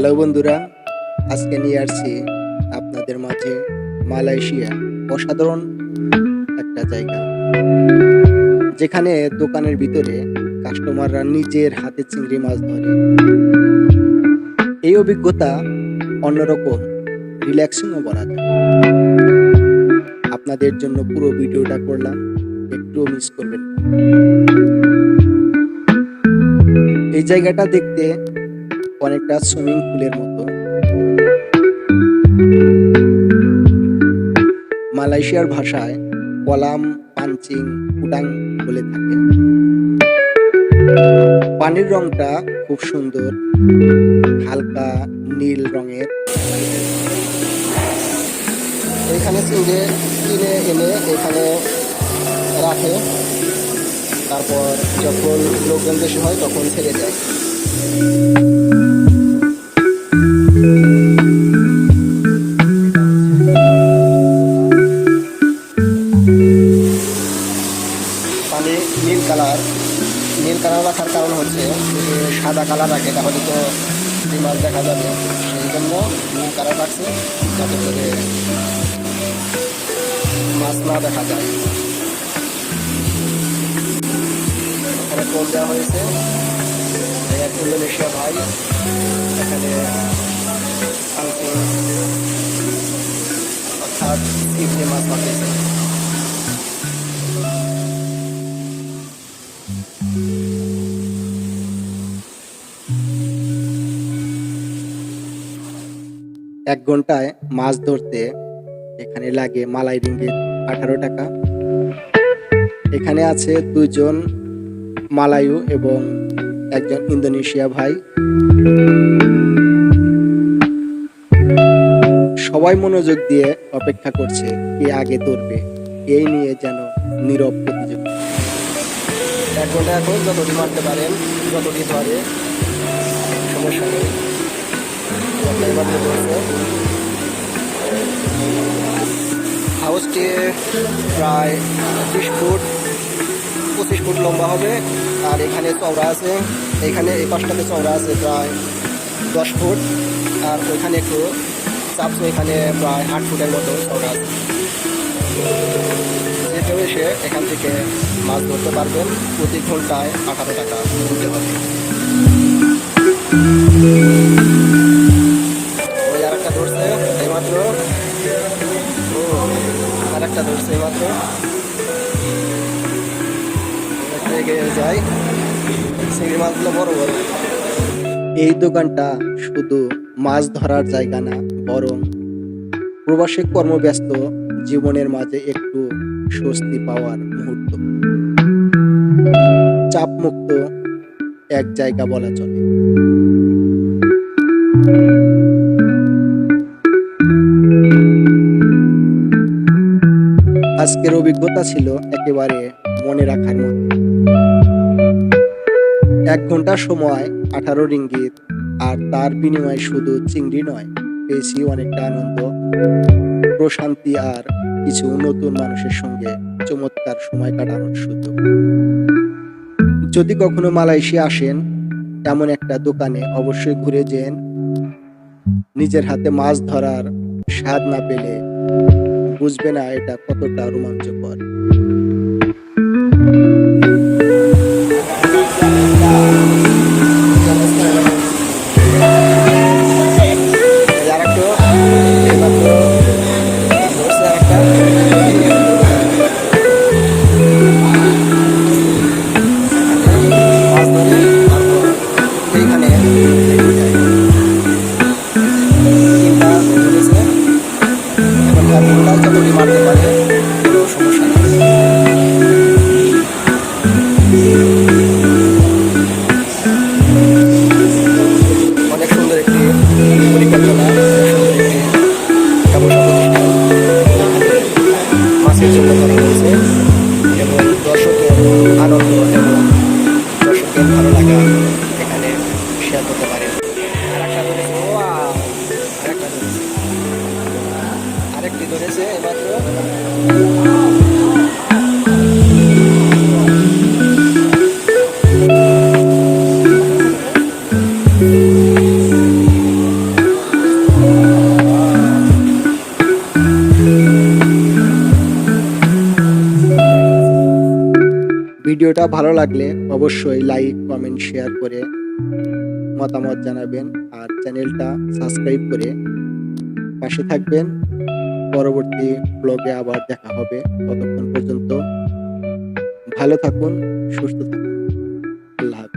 Hello বন্ধুরা, আজকে নিয়ে আসছি আপনাদের মাঝে মালয়েশিয়া অসাধারণ একটা জায়গা, যেখানে দোকানের ভিতরে কাস্টমাররা নিজের হাতে চিংড়ি মাছ ধরে। এই অভিজ্ঞতা অন্যরকম, রিল্যাক্সিংও বলা যায়। আপনাদের জন্য পুরো ভিডিওটা করলাম, একটুও মিস করবেন না। এই জায়গাটা দেখতে অনেকটা সুইমিং পুলের মতো। মালয়েশিয়ার ভাষায় কলাম পাঞ্চিং কুডাং বলে থাকে। পানির রংটা খুব সুন্দর, হালকা নীল রঙের। এখানে চিংড়ি কিনে এনে এখানে রাখে, তারপর যখন লোকজন বেশি হয় তখন ছেড়ে যায়। পানি নীল কালার রাখার কারণ হচ্ছে সাদা কালার রাখে তাহলে তো মাছ দেখা যাবে, সেই জন্য নীল কালার রাখছে যাতে করে মাছ না দেখা যায়। এখানে কল দেওয়া হয়েছে, এক ইন্দোনেশিয়া ভাই এখানে অর্থাৎ চিংড়ি মাছ পাঠিয়েছে। এক ঘন্টায় মাছ ধরতে এখানে লাগে মালাই রিঙ্গিত 18 টাকা। এখানে আছে দুজন মালায়ু এবং একজন ইন্দোনেশিয়া ভাই। সবাই মনোযোগ দিয়ে অপেক্ষা করছে কে আগে ধরবে, এই নিয়ে যেন নীরব প্রতিযোগিতা। 1 ঘন্টা এখন যতটি মারতে পারেন, যতটি ধরে সমস্যা নেই। হাউসটি প্রায় 25 ফুট লম্বা হবে, আর এখানে চওড়া আছে, এখানে এই পাশটাতে চওড়া আছে প্রায় 10 ফুট, আর ওইখানে একটু চাপসো, এখানে প্রায় 8 ফুটের মতো চওড়া আছে। যে কেউ এসে এখান থেকে মাছ ধরতে পারবেন। প্রতি ঘন্টায় 18 টাকা দিতে হবে। ওই আরেকটা ধরছে এইমাত্র, আরেকটা ধরছে এইমাত্র, যাই চিংড়ি মাছগুলো বড় বড়। এই দোকানটা শুধু মাছ ধরার জায়গা না, বরং প্রবাসী কর্মব্যস্ত জীবনের মাঝে একটু স্বস্তি পাওয়ার মুহূর্ত, চাপমুক্ত এক জায়গা বলা চলে। আজকের অভিজ্ঞতা ছিল একেবারে মনে রাখার মতো। 1 ঘন্টা সময় 18 রিঙ্গিত, আর তার বিনিময়ে শুধু চিংড়ি নয়, পেয়েছি অনেকটা আনন্দ, প্রশান্তি আর কিছু নতুন মানুষের সঙ্গে চমৎকার সময় কাটানোর সুযোগ। যদি কখনো মালয়েশিয়া আসেন, এমন একটা দোকানে অবশ্যই ঘুরে যেন। নিজের হাতে মাছ ধরার স্বাদ না পেলে বুঝবে না এটা কতটা রোমাঞ্চকর। মারতে পারে, কোনো সমস্যা নেই। ভিডিওটা ভালো লাগলে অবশ্যই লাইক, কমেন্ট, শেয়ার করে মতামত জানাবেন আর চ্যানেলটা সাবস্ক্রাইব করে পাশে থাকবেন। পরবর্তী ব্লগে আবার দেখা হবে। ততক্ষণ পর্যন্ত ভালো থাকুন, সুস্থ থাকুন। আল্লাহ হাফেজ।